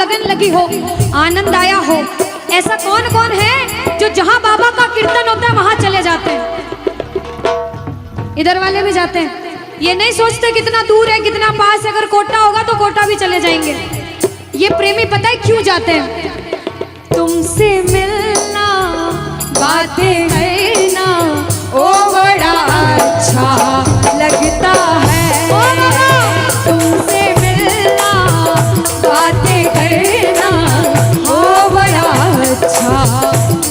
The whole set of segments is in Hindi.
लगन लगी हो, आनंद आया हो। ऐसा कौन कौन है जो जहां बाबा का कीर्तन होता है वहां चले जाते हैं? इधर वाले भी जाते हैं, ये नहीं सोचते कितना दूर है कितना पास है। अगर कोटा होगा तो कोटा भी चले जाएंगे। ये प्रेमी पता है क्यों जाते हैं? तुमसे मिलना, बातें करना, ओ बड़ा अच्छा लगता है। तुमसे मिलना, बातें करना, ओ बड़ा अच्छा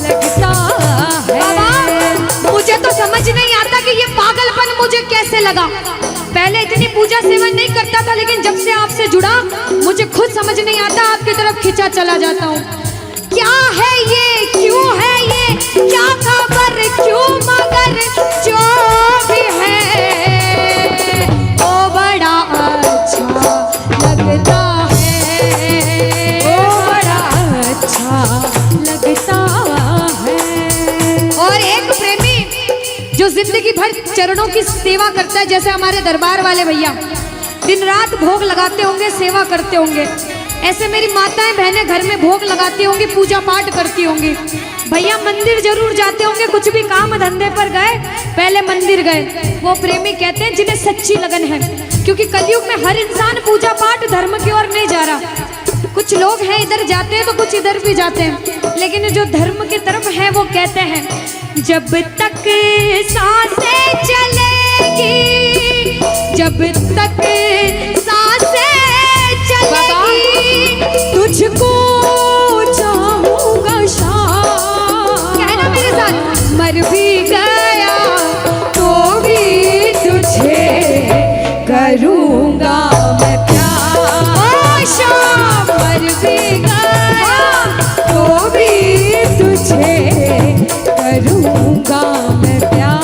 लगता है। बाबा मुझे तो समझ नहीं आता कि ये पागलपन मुझे कैसे लगा। पहले इतनी पूजा सेवन नहीं करता था, लेकिन जब से आपसे जुड़ा मुझे खुद समझ नहीं आता, आपकी तरफ खिंचा चला जाता हूँ। क्या है ये, क्यों है ये, क्या खबर, क्यों, मगर जो भी है वो बड़ा अच्छा लगता है, वो बड़ा अच्छा लगता है। और एक प्रेमी जो जिंदगी भर चरणों की सेवा करता है, जैसे हमारे दरबार वाले भैया दिन रात भोग लगाते होंगे, सेवा करते होंगे, ऐसे मेरी माताएं बहनें घर में भोग लगाती होंगी, पूजा पाठ करती होंगी। भैया मंदिर जरूर जाते होंगे, कुछ भी काम धंधे पर गए पहले मंदिर गए। वो प्रेमी कहते हैं जिन्हें सच्ची लगन है, क्योंकि कलयुग में हर इंसान पूजा पाठ धर्म की ओर नहीं जा रहा। कुछ लोग हैं इधर जाते हैं तो कुछ इधर भी जाते हैं, लेकिन जो धर्म की तरफ है वो कहते हैं जब तक सांसें चलेगी, जब तक सांसें चलेगी, तुझको चाहूंगा शाम। कहना मेरे साथ, मर भी गया तो भी तुझे करूंगा मैं प्यार। शाम मर भी गया तो भी तुझे करूंगा मैं प्यार।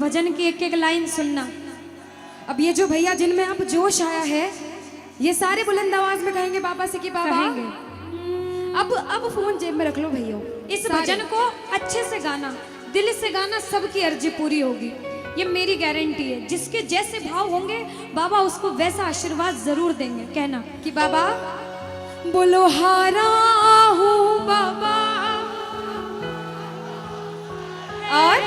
भजन की एक एक लाइन सुनना। अब ये जो भैया जिनमें अब जोश आया है, ये सारे बुलंद आवाज में कहेंगे बाबा से कि बाबा कहेंगे। अब फोन जेब में रख लो भैया। इस भजन को अच्छे से गाना, दिल से गाना, सबकी अर्जी पूरी होगी, ये मेरी गारंटी है। जिसके जैसे भाव होंगे बाबा उसको वैसा आशीर्वाद जरूर देंगे। कहना कि बाबा बोलो हारा हूँ बाबा और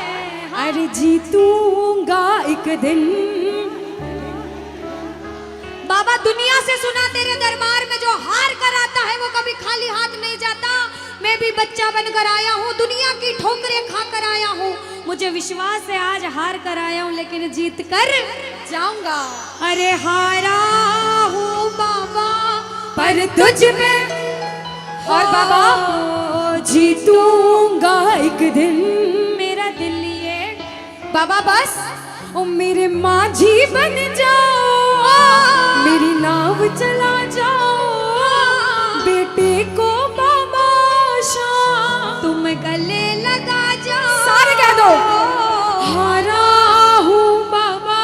अरे जीतूंगा एक दिन। बाबा दुनिया से सुना तेरे दरबार में जो हार कर आता है वो कभी खाली हाथ नहीं जाता। मैं भी बच्चा बनकर आया हूँ, दुनिया की ठोकरें खाकर आया हूँ। मुझे विश्वास है आज हार कर आया हूँ लेकिन जीत कर जाऊंगा। अरे हारा हूँ बाबा पर तुझ में और बाबा जीतूंगा एक दिन। मेरा दिल ये बाबा बस ओ मेरे माझी बन जाओ, मेरी नाव चला जाओ, बेटे को बाबा शाम तुम गले लगा जाओ। सारे कह दो हारा हूँ बाबा,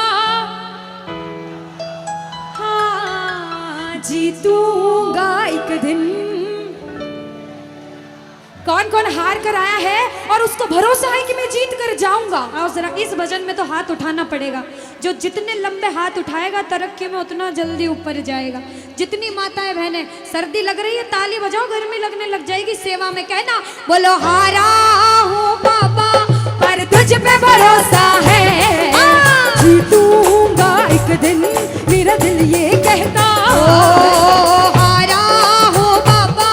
हाँ जीतूंगा एक दिन। कौन कौन हार कर आया है और उसको भरोसा है कि मैं जीत कर जाऊंगा। और जरा इस भजन में तो हाथ उठाना पड़ेगा। जो जितने लंबे हाथ उठाएगा तरक्की में उतना जल्दी ऊपर जाएगा। जितनी माताएं बहनें सर्दी लग रही है ताली बजाओ, गर्मी लगने लग जाएगी सेवा में। कहना बोलो हारा हूँ बाबा पर तुझ पे भरोसा है, जीतूंगा एक दिन मेरा दिल ये कहता। हारा हूँ बाबा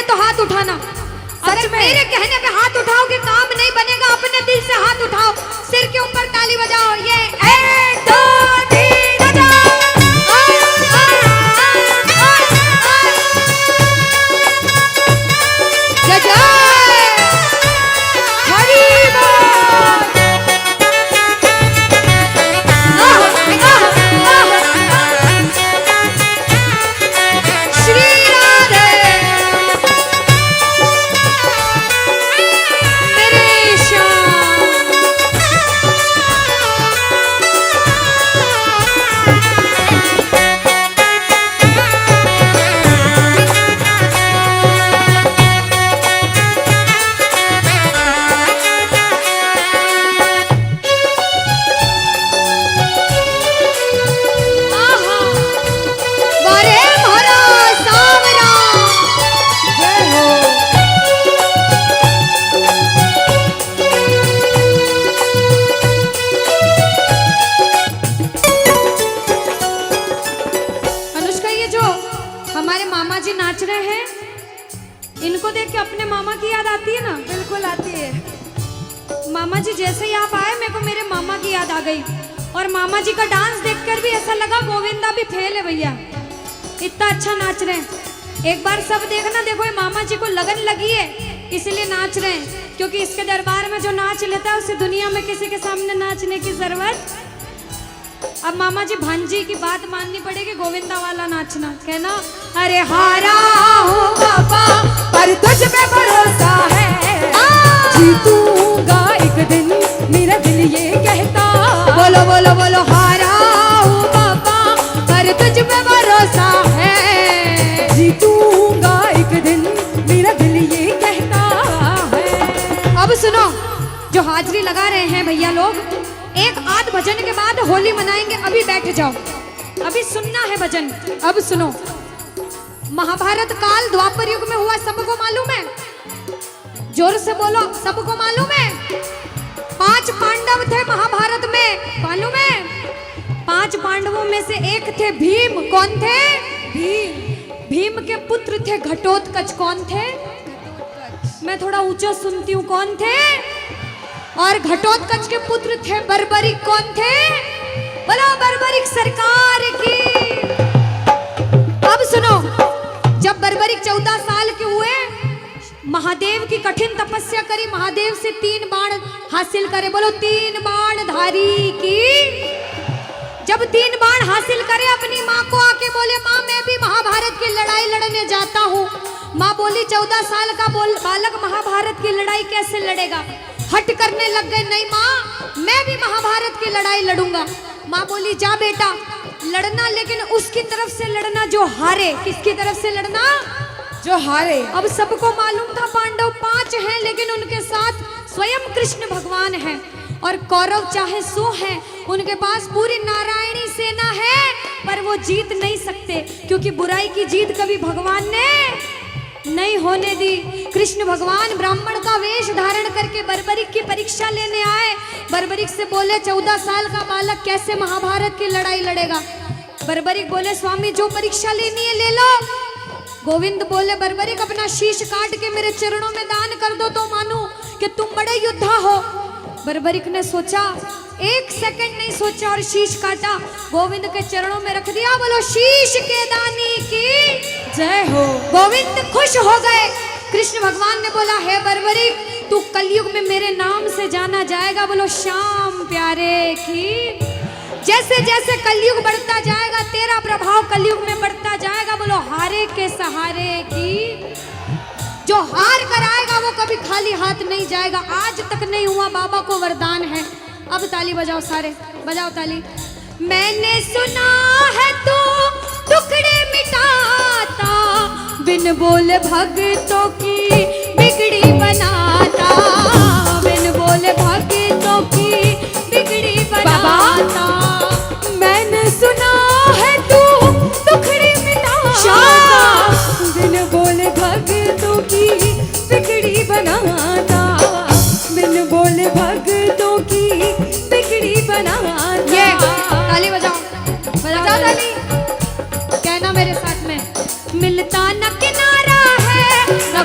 है तो हाथ उठाना। अगर मेरे कहने पे हाथ उठाओगे काम नहीं बनेगा, अपने दिल से हाथ उठाओ, सिर के ऊपर ताली बजाओ। ये 1 2 3 बजाओ। जय जय नाच रहे हैं, इनको देख के अपने मामा की याद आती है ना? बिल्कुल आती है। मामा जी जैसे ही आप आए मेरे को मेरे मामा की याद आ गई, और मामा जी का डांस देखकर भी ऐसा लगा गोविंदा भी फेल है भैया, इतना अच्छा नाच रहे हैं। एक बार सब देखना, देखो ये मामा जी को लगन लगी है इसलिए नाच रहे हैं, क्योंकि इसके दरबार में जो नाच लेता है उसे दुनिया में किसी के सामने नाचने की जरूरत। अब मामा जी भांजी की बात माननी पड़ेगी, गोविंदा वाला नाचना, कहना अरे हारा हूँ बाबा पर तुझ पे भरोसा है, जीतूंगा एक दिन मेरा दिल ये कहता। बोलो बोलो बोलो, हारा हूँ बाबा पर तुझ पे भरोसा है, जीतूंगा एक दिन मेरा दिल ये कहता है। अब सुनो, जो हाजिरी लगा रहे हैं भैया लोग, एक आध भजन के बाद होली मनाएंगे, अभी बैठ जाओ, अभी सुनना है भजन। अब सुनो, महाभारत काल द्वापर युग में हुआ, सबको मालूम है? जोर से बोलो, सबको मालूम है? 5 पांडव थे महाभारत में, मालूम है? 5 पांडवों में से एक थे भीम। कौन थे? भीम। भीम के पुत्र थे घटोत्कच। कौन थे? मैं थोड़ा ऊंचा सुनती हूँ। कौन थे? और घटोत्कच के पुत्र थे बर्बरिक। कौन थे? बोलो बर्बरिक सरकार की। अब सुनो, जब बर्बरिक 14 साल के हुए, महादेव की कठिन तपस्या करी, महादेव से 3 बाण हासिल करे। बोलो 3 बाण धारी की। जब 3 बाण हासिल करे, अपनी माँ को आके बोले, माँ मैं भी महाभारत की लड़ाई लड़ने जाता हूँ। माँ बोली 14 साल का बालक महाभारत की लड़ाई कैसे लड़ेगा? हट करने लग गए, नहीं माँ मैं भी महाभारत की लड़ाई लड़ूंगा। माँ बोली जा बेटा लड़ना, लेकिन उसकी तरफ से लड़ना जो हारे। किसकी तरफ से लड़ना? जो हारे। अब सबको मालूम था पांडव 5 हैं, लेकिन उनके साथ स्वयं कृष्ण भगवान हैं, और कौरव चाहे 100 हैं, उनके पास पूरी नारायणी सेना है, पर वो जीत नहीं सकते, क्योंकि बुराई की जीत कभी भगवान ने नहीं होने दी। कृष्ण भगवान ब्राह्मण का वेश धारण करके बर्बरिक की परीक्षा लेने आए। बर्बरिक से बोले 14 साल का बालक कैसे महाभारत की लड़ाई लड़ेगा? बर्बरिक बोले स्वामी जो परीक्षा लेनी है ले लो। गोविंद बोले बर्बरिक अपना शीश काट के मेरे चरणों में दान कर दो तो मानूं कि तुम बड़े योद्धा हो। बर्बरिक ने सोचा, 1 सेकंड नहीं सोचा और शीश काटा, गोविंद के चरणों में रख दिया। बोलो शीश के दानी की जय हो। गोविंद खुश हो गए। कृष्ण भगवान ने बोला हे बर्बरिक तू कलयुग में मेरे नाम से जाना जाएगा। बोलो श्याम प्यारे की। जैसे जैसे कलयुग बढ़ता जाएगा तेरा प्रभाव कलयुग में बढ़ता जाएगा। बोलो हारे के सहारे की। जो हार कर आएगा वो कभी खाली हाथ नहीं जाएगा। आज तक नहीं हुआ, बाबा को वरदान है। अब ताली बजाओ, सारे बजाओ ताली। मैंने सुना है तू टुकड़े मिटाता, बिन बोले भक्तों की बिगड़ी बनाता, बिन बोले भक्तों की बिगड़ी बनाता। मैंने सुना है तू टुकड़े मिटाता, बिन बोले भक्तों की बिगड़ी बनाता, बिन बोले भक्तों की बिगड़ी बनाता। ये ताली बजाओ, बजाओ ताली। कहना मेरे साथ में, मिलता न किनारा है न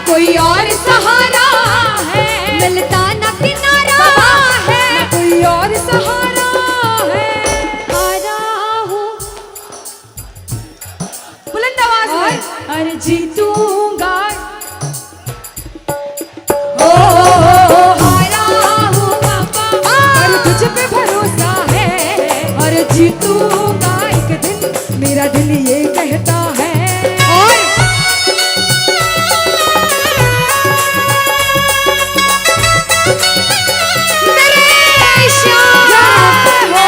चलता न किनारा है, न कोई और सहारा है। हारा हूँ बुलंद आवाज में अरे जीतूंगा, ओ हारा हूँ बाबा, पर तुझ पे भरोसा है। और जीतूंगा एक दिन, मेरा दिल ये कहता है। और मेरे श्याम हो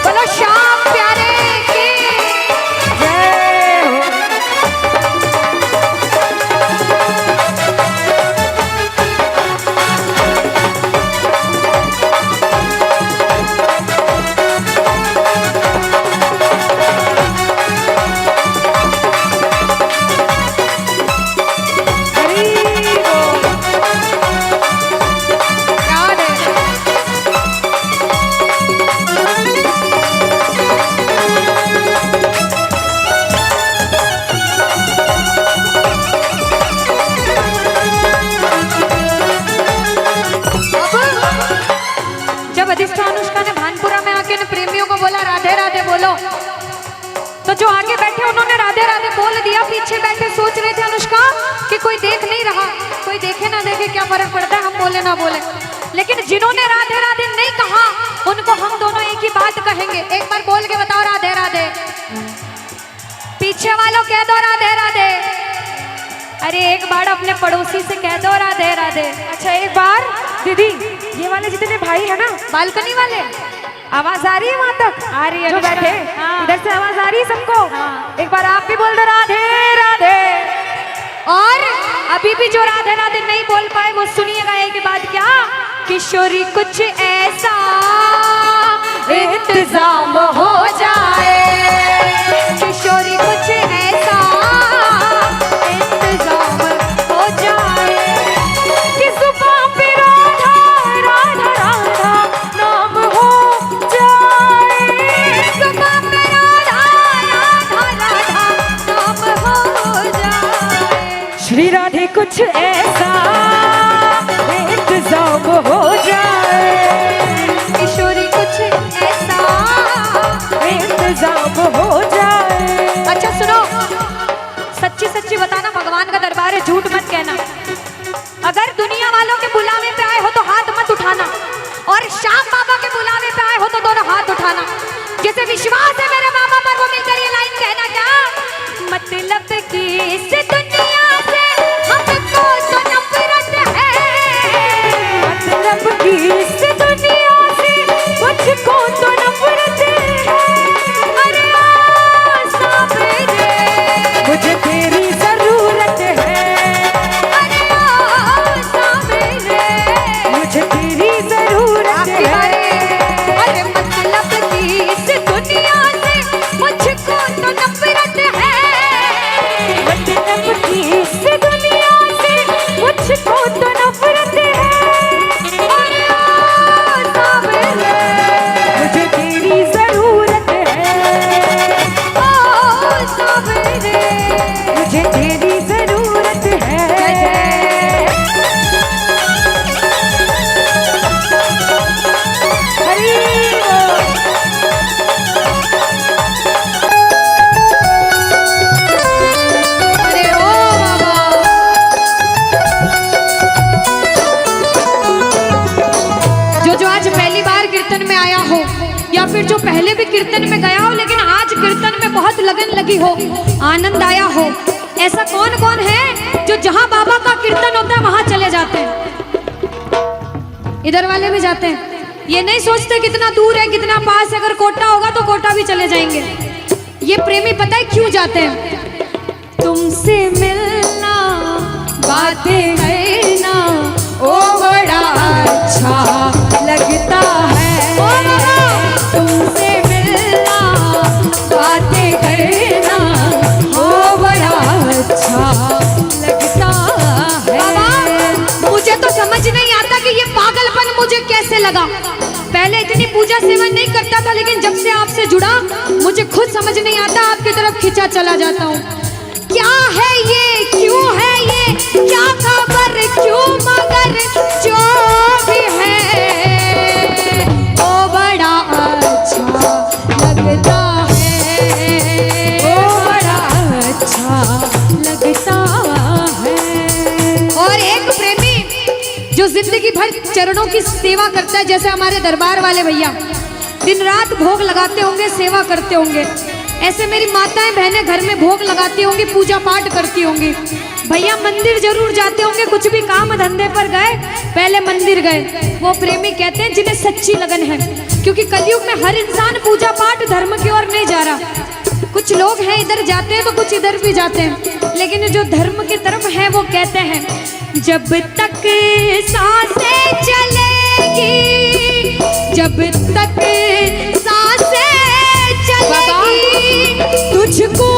बोलो श्याम प्यारे की जय हो। हरी बोल। याद है। जब अधिष्ठा अनुष्का ने भानपुरा में आके ने प्रेमियों को बोला राधे राधे बोलो, तो जो आगे बैठे उन्होंने राधे राधे बोल दिया। पीछे बैठे सोच रहे थे अनुष्का कि कोई देख नहीं रहा, कोई देखे ना देखे क्या फर्क पड़ता है, हम बोले ना बोले। लेकिन जिन्होंने राधे राधे नहीं कहा उनको हम दोनों एक ही बात कहेंगे। एक बार बोल के बताओ राधे राधे, पीछे वालों कह दो राधे राधे। अरे एक बार अपने पड़ोसी से कह दो राधे राधे। अच्छा एक बार दीदी, ये वाले जितने भाई है ना, बालकनी वाले आवाज आ रही है वहां तक? आ रही है जो अनुष्का। बैठे हाँ। इधर से आवाज आ रही है सबको? हाँ। एक बार आप भी बोल दो राधे राधे। और अभी भी जो राधे राधे नहीं बोल पाए वो सुनिएगा एक बात, क्या किशोरी कुछ ऐसा इंतजाम हो जाए, किशोरी कुछ ऐसा इंतजाम हो जाए कि जुबान पे राधा राधा राधा नाम हो जाए। जुबान पे राधा राधा राधा नाम हो जाए। श्री राधे कुछ ऐसा इंतजाम हो जाए, किशोरी कुछ ऐसा इंतजाम हो जाए। अच्छा सुनो, सच्ची सच्ची बताना, भगवान का दरबार है, झूठ मत कहना। अगर दुनिया वालों के बुलावे पे आए हो तो हाथ मत उठाना, और श्याम बाबा के बुलावे पे आए हो तो दोनों हाथ उठाना। जिसे विश्वास है मेरे मामा पर वो मिलकर ये लाइन कहना, क्या मतलब कि इस दुनिया से हमको तो नफरत है, मतलब कि इस दुनिया से मुझको तो नफरत है। अरे ओ सावरे, मुझे तेरी जरूरत है, अरे ओ सावरे, मुझे तेरी जरूरत आपकी है। बारी। अरे मतलब कि इस दुनिया से मुझको तो नफरत है, मतलब कि इस दुनिया से मुझको तो नफरत है। अरे ओ सावरे, मुझे तेरी जरूरत है, ओ सावरे, मुझे तेरी जरूरत है। हरी बोल। अरे ओ बाबा। जो आज पहली बार कीर्तन में आया हो, या फिर जो पहले भी कीर्तन में गया हो लेकिन आज कीर्तन में बहुत लगन लगी हो, आनंद आया हो, ऐसा कौन कौन है जो जहां बाबा का कीर्तन होता है वहां चले जाते हैं? इधर वाले भी जाते हैं, ये नहीं सोचते कितना दूर है कितना पास है। अगर कोटा होगा तो कोटा भी चले जाएंगे। ये प्रेमी पता है क्यों जाते हैं? तुमसे मिलना, बातें करना, ओ बड़ा अच्छा लगता है। लगा। पहले इतनी पूजा सेवा नहीं करता था, लेकिन जब से आपसे जुड़ा मुझे खुद समझ नहीं आता, आपकी तरफ खिंचा चला जाता हूँ। क्या है ये, क्यों है ये, क्या खबर, क्यों, मगर जो भी है वो बड़ा अच्छा लगता है, वो बड़ा अच्छा लगता है। और एक प्रेमी जो जिंदगी भर चरणों की सेवा करता है, जैसे हमारे दरबार वाले भैया दिन रात भोग लगाते होंगे, सेवा करते होंगे, ऐसे मेरी माताएं बहनें घर में भोग लगाती होंगी, पूजा पाठ करती होंगी। भैया मंदिर जरूर जाते होंगे, कुछ भी काम धंधे पर गए पहले मंदिर गए। वो प्रेमी कहते हैं जिन्हें सच्ची लगन है, क्योंकि कलयुग में हर इंसान पूजा पाठ धर्म की ओर नहीं जा रहा। कुछ लोग हैं इधर जाते हैं तो कुछ इधर भी जाते हैं, लेकिन जो धर्म की तरफ है वो कहते हैं जब तक सांसें चलेगी, जब तक सांसें चलेगी, तुझको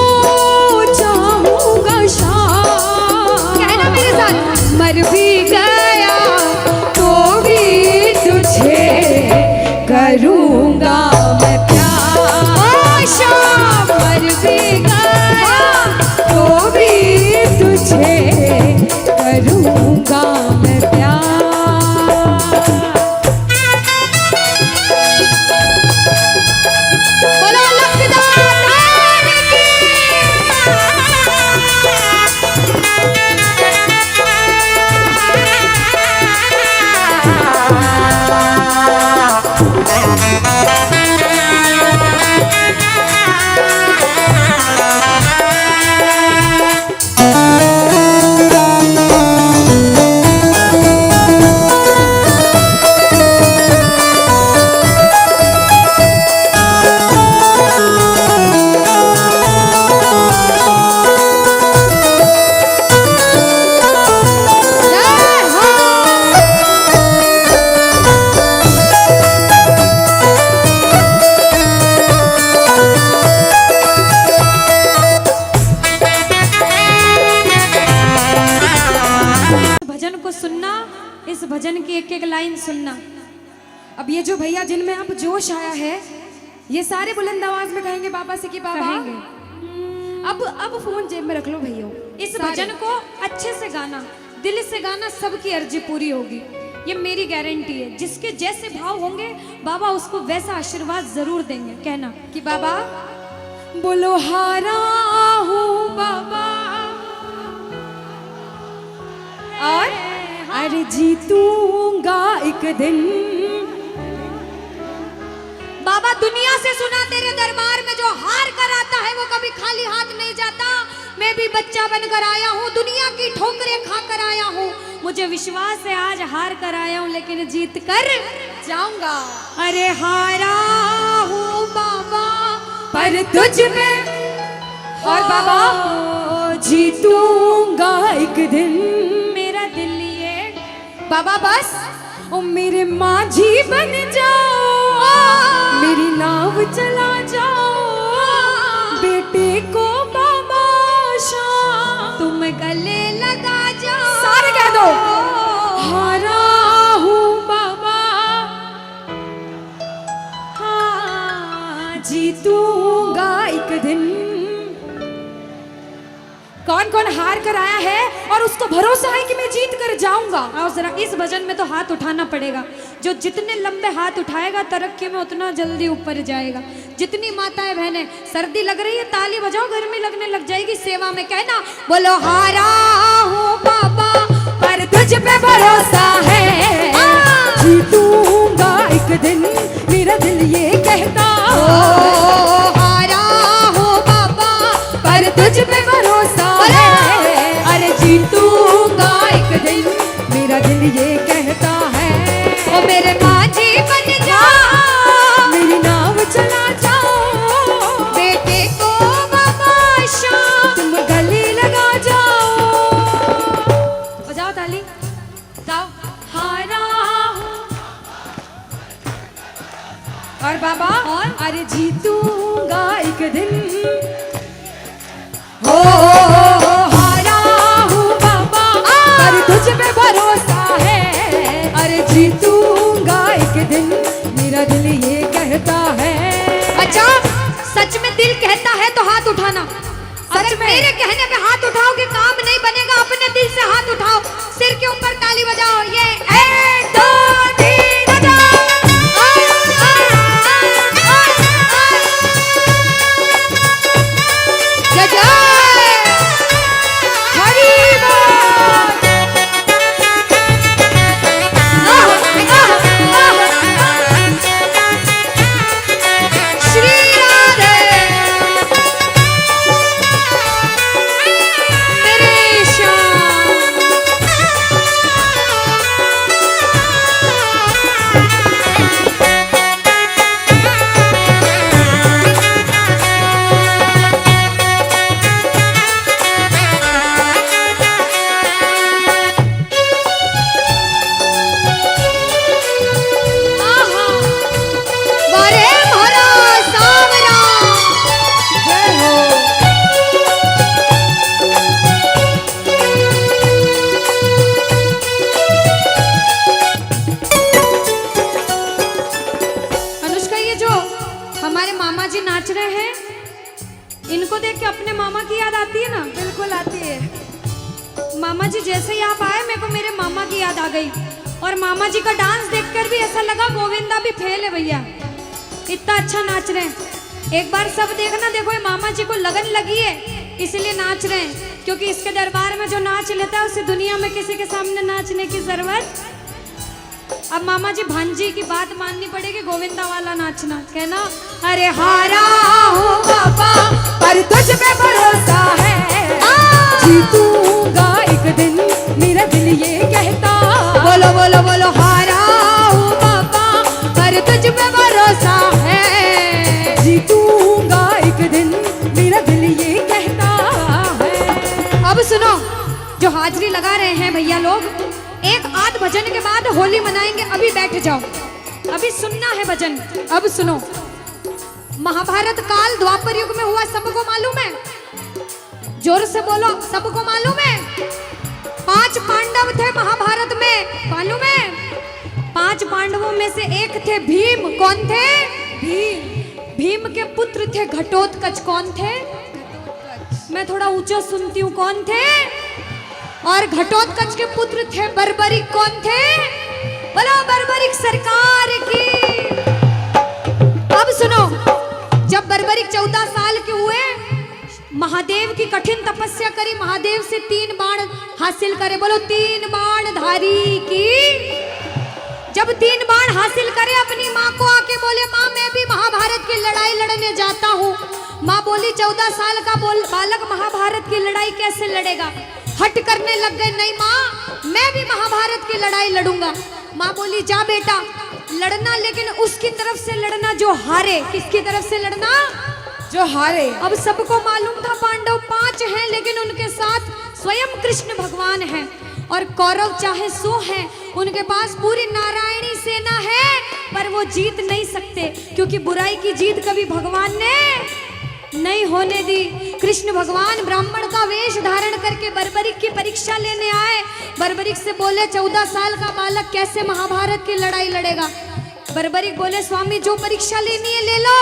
चाहूंगा शाम। कहना मेरे साथ, मर भी गया तो भी तुझे करूंगा मैं प्यार। शाम मर भी गया तो भी तुझे करूंगा मैं प्यार। बोलो लखदार की। भजन को सुनना, इस भजन की एक एक लाइन सुनना। अब ये जो भैया जिनमें अब जोश आया है, ये सारे बुलंद आवाज में कहेंगे बाबा से कि बाबा कहेंगे। अब फोन जेब में रख लो भैया। इस भजन को अच्छे से गाना, दिल से गाना, सबकी अर्जी पूरी होगी, ये मेरी गारंटी है। जिसके जैसे भाव होंगे बाबा उसको वैसा आशीर्वाद जरूर देंगे। कहना कि बाबा बोलो हारा हूँ बाबा, और अरे जीतूंगा एक दिन। बाबा दुनिया से सुना तेरे दरबार में जो हार कर आता है वो कभी खाली हाथ नहीं जाता। मैं भी बच्चा बनकर आया हूँ, दुनिया की ठोकरें खा कर आया हूँ, मुझे विश्वास है आज हार कर आया हूँ लेकिन जीत कर जाऊंगा। अरे हारा हूँ बाबा पर तुझ में, और बाबा जीतूंगा एक दिन। मेरा दिल ये बाबा बस ओ मेरे माझी बन जाओ, मेरी नाव चला जाओ, बेटे को बाबा शाम तुम गले लगा जाओ। सारे कह दो हारा हूँ बाबा, हाँ जीतूंगा एक दिन। कौन कौन हार कर आया है और उसको भरोसा है कि मैं जीत कर जाऊंगा? और जरा इस भजन में तो हाथ उठाना पड़ेगा। जो जितने लंबे हाथ उठाएगा तरक्की में उतना जल्दी ऊपर जाएगा। जितनी माताएं बहनें सर्दी लग रही है ताली बजाओ, गर्मी लगने लग जाएगी सेवा में। कहना बोलो हारा हूँ बाबा पर तुझ पे भरोसा है, जीतूंगा एक दिन, मेरा दिल ये कहता। हारा हूँ बाबा पर तुझ पे भरोसा है, अरे जीतूंगा एक दिन, मेरा दिल ये कहता है। ओ मेरे माझी बन जाओ, मेरी नाव चला जाओ, बेटे को बाबा शाम तुम गले लगा जाओ। बजाओ ताली, जाओ हारा हूँ। और बाबा और? अरे जीतूंगा एक दिन। हो हारा हूँ बाबा पर तुझ पे भरोसा है, अरे जीतूंगा एक बच्चा, सच में दिल कहता है तो हाथ उठाना। अगर मेरे कहने पे हाथ उठाओगे काम नहीं बनेगा, अपने दिल से हाथ उठाओ, सिर के ऊपर ताली बजाओ। ये 1 2 3 बजाओ। जय जय हरि बोल। श्री राधे मेरे श्याम। आहा, वारे मोरा सावरा। जय हो। अनुष्का, ये जो हमारे मामा जी नाच रहे हैं, इनको देख के अपने मामा की याद आती है ना? बिल्कुल आती है। मामा जी जैसे ही आप आए, मेरे को मेरे मामा की याद आ गई। और मामा जी का डांस देखकर भी ऐसा लगा गोविंदा भी फेल है भैया, इतना अच्छा नाच रहे हैं। एक बार सब देखना, देखो ये मामा जी को लगन लगी है इसलिए नाच रहे हैं, क्योंकि इसके दरबार में जो नाच लेता है उसे दुनिया में किसी के सामने नाचने की जरूरत। अब मामा जी भांजी की बात माननी पड़ेगी, गोविंदा वाला नाचना। कहना, अरे हारा हूँ बाबा पर तुझ पे भरोसा है, जीतूंगा एक दिन, मेरा दिल ये कहता। बोलो बोलो बोलो, हारा हूँ बाबा पर तुझ पे भरोसा है, जीतूंगा एक दिन, मेरा दिल ये कहता है। अब सुनो, जो हाजिरी लगा रहे हैं भैया लोग, एक आध भजन के बाद होली मनाएंगे। अभी बैठ जाओ, अभी सुनना है भजन। अब सुनो, महाभारत काल द्वापर युग में हुआ, सबको मालूम है? जोर से बोलो, सबको मालूम है? 5 पांडव थे महाभारत में, मालूम है? 5 पांडवों में से एक थे भीम। कौन थे? भीम। भीम के पुत्र थे घटोत्कच। कौन थे? मैं थोड़ा ऊंचा सुनती हूँ। कौन थे? और घटोत्कच के पुत्र थे बर्बरिक। कौन थे? बोलो बर्बरिक सरकार की। अब सुनो, जब बर्बरिक 14 साल के हुए, महादेव की कठिन तपस्या करी, महादेव से 3 बाण हासिल करे। बोलो 3 बाण धारी की। जब 3 बाण हासिल करे, अपनी माँ को आके बोले, माँ मैं भी महाभारत की लड़ाई लड़ने जाता हूँ। माँ बोली 14 साल का बालक महाभारत की लड़ाई कैसे लड़ेगा? हट करने लग गए, नहीं माँ मैं भी महाभारत की लड़ाई लड़ूंगा। माँ बोली जा बेटा लड़ना, लेकिन उसकी तरफ से लड़ना जो हारे। किसकी तरफ से लड़ना? जो हारे। अब सबको मालूम था पांडव 5 हैं, लेकिन उनके साथ स्वयं कृष्ण भगवान हैं। और कौरव चाहे 100 हैं, उनके पास पूरी नारायणी सेना है, पर वो जीत नहीं सकते, क्योंकि बुराई की जीत कभी भगवान ने नहीं होने दी। कृष्ण भगवान ब्राह्मण का वेश धारण करके बर्बरिक की परीक्षा लेने आए। बर्बरिक से बोले 14 साल का बालक कैसे महाभारत की लड़ाई लड़ेगा? बर्बरिक बोले स्वामी जो परीक्षा लेनी है ले लो।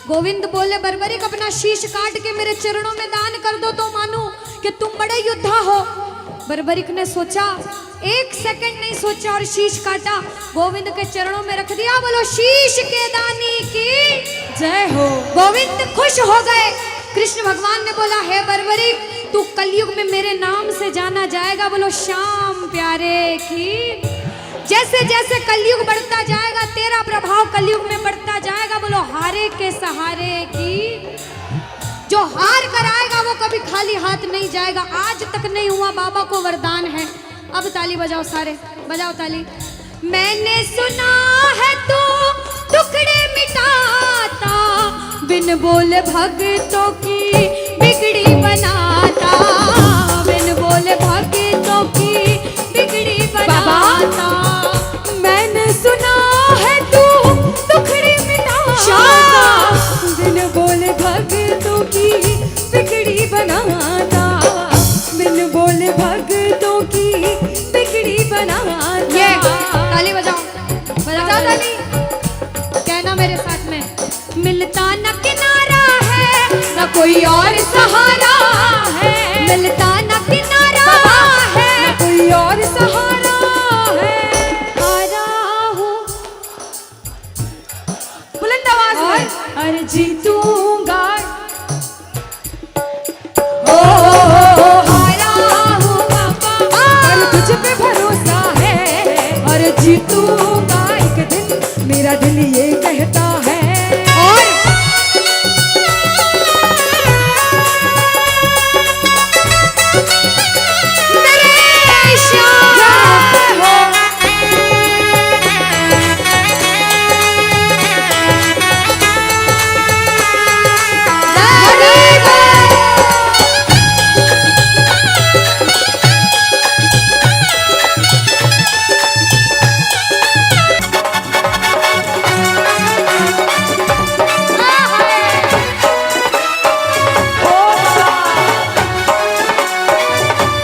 गोविंद बोले बर्बरिक अपना शीश काट के मेरे चरणों में दान कर दो तो मानूं कि तुम बड़े योद्धा हो। बर्बरिक ने सोचा, 1 सेकंड नहीं सोचा और शीश काटा, गोविंद के चरणों में रख दिया। बोलो शीश के दानी की जय हो। गोविंद खुश हो गए। कृष्ण भगवान ने बोला, हे बर्बरिक तू कलयुग में मेरे नाम से जाना जाएगा। बोलो श्याम प्यारे की। जैसे जैसे कलयुग बढ़ता जाएगा, तेरा प्रभाव कलयुग में बढ़ता जाएगा। बोलो हारे के सहारे की। जो हार कर आएगा वो कभी खाली हाथ नहीं जाएगा। आज तक नहीं हुआ, बाबा को वरदान है। अब ताली बजाओ, सारे बजाओ ताली। मैंने सुना है तू टुकड़े मिटाता, बिन बोले भक्तों की बिगड़ी बनाता, बिन बोले भक्तों की बिगड़ी बनाता। मैंने सुना है तू टुकड़े मिटाता, बिन बोले भक्तों की बिगड़ी बनाता, बिन बोले भक्तों की बिगड़ी बनाता। ये ताली बजाओ, बजाओ ताली। कहना मेरे साथ में, मिलता कोई और सहारा है, मिलता न किनारा है, न कोई और सहारा है। हारा हूँ बुलंद आवाज में और जीतूंगा, हारा हूँ बाबा और तुझ पे भरोसा है, और जीतूंगा एक दिन मेरा दिल ये कहता है। और मेरे श्याम हो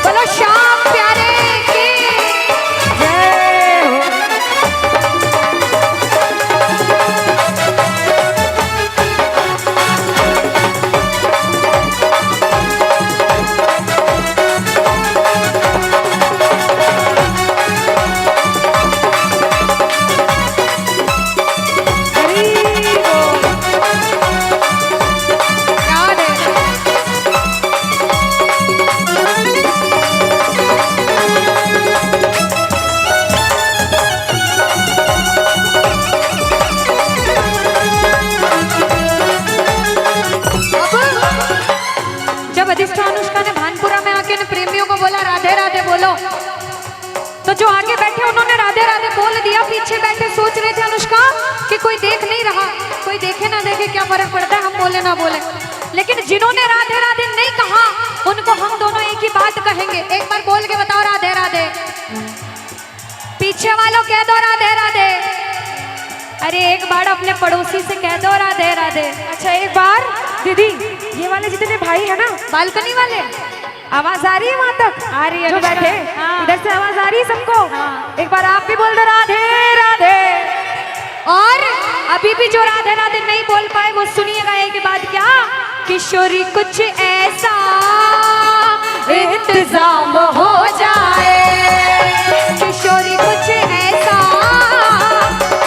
बोलो श्याम प्यारे की जय हो। हरी बोल। याद है। जब अधिष्ठा अनुष्का ने भानपुरा में आके ने प्रेमियों को बोला राधे राधे बोलो, तो जो आगे बैठे उन्होंने राधे राधे बोल दिया, पीछे बैठे सोच रहे थे अनुष्का कि कोई देख नहीं रहा, कोई देखे ना देखे क्या फर्क पड़ता है, हम बोले ना बोले। लेकिन जिन्होंने राधे राधे नहीं कहा उनको हम दोनों एक ही बात कहेंगे। एक बार बोल के बताओ राधे राधे, पीछे वालों कह दो राधे राधे, अरे एक बार अपने पड़ोसी से कह दो राधे राधे। अच्छा एक बार दीदी, ये वाले जितने भाई है ना, बालकनी वाले आवाज आ रही है वहां तक? आ रही है जो अनुष्का। बैठे हाँ। इधर से आवाज आ रही है सबको? हाँ। एक बार आप भी बोल दो राधे राधे। और अभी भी जो राधे राधे नहीं बोल पाए वो सुनिएगा एक बात, क्या किशोरी कुछ ऐसा इंतजाम हो जाए, किशोरी कुछ ऐसा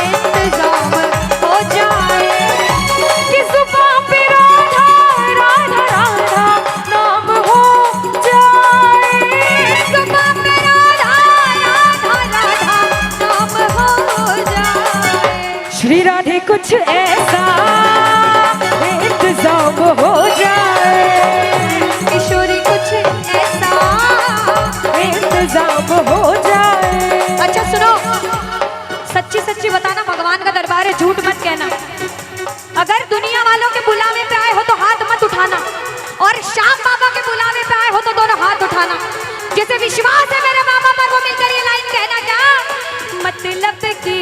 इंतजाम हो जाए कि जुबान पे राधा राधा राधा नाम हो जाए। सुबह में राधा राधा राधा नाम हो जाए। श्री राधे कुछ ऐसा इंतजाम हो जाए, किशोरी कुछ ऐसा इंतजाम हो जाए। अच्छा सुनो, सच्ची सच्ची बताना, भगवान का दरबार है, झूठ मत कहना। अगर दुनिया वालों के बुलावे पे आए हो तो हाथ मत उठाना, और श्याम बाबा के बुलावे पे आए हो तो दोनों हाथ उठाना। जैसे विश्वास है मेरे बाबा पर, वो मिलकर ये लाइन कहना, क्या मतलब की